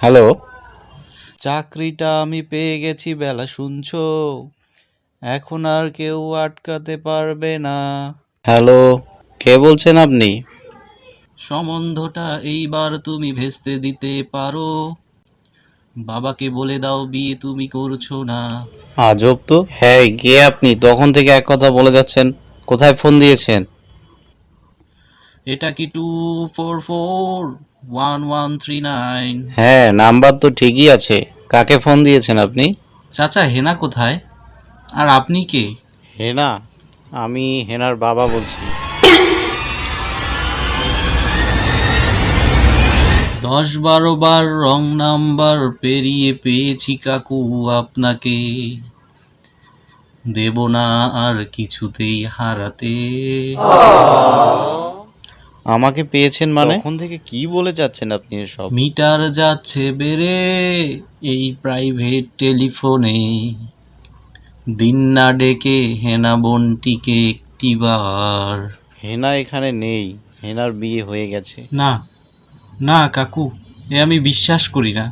Hello. চাকরিটা আমি পেয়ে গেছি বেলা শুনছো, এখন আর কেউ আটকাতে পারবে না। হ্যালো, কে বলছেন আপনি? সম্বন্ধটা এইবার তুমি ভেস্তে দিতে পারো, বাবাকে বলে দাও বিয়ে তুমি করছো না। আজব তো। হ্যাঁ, কে আপনি? তখন থেকে এক কথা বলে যাচ্ছেন। কোথায় ফোন দিয়েছেন? এটা কি 2441139? হ্যাঁ, নাম্বার তো ঠিকই আছে। কাকে ফোন দিয়েছেন আপনি? চাচা, হেনা কোথায়? আর আপনি কে? হেনা? আমি হেনার বাবা বলছি। 10-12 বার রং নাম্বার পেরিয়ে পেয়েছি কাকু আপনাকে, দেব না আর কিছুতেই হারাতে। আমাকে পেয়েছেন মানে? তখন থেকে কি বলে যাচ্ছেন আপনি এসব? মিটার যাচ্ছে বেড়ে এই প্রাইভেট টেলিফোনে, দিন না ডেকে হেনা বোনটিকে একটিবার। হেনা এখানে নেই, হেনার বিয়ে হয়ে গেছে। না না কাকু, এ আমি বিশ্বাস করি না।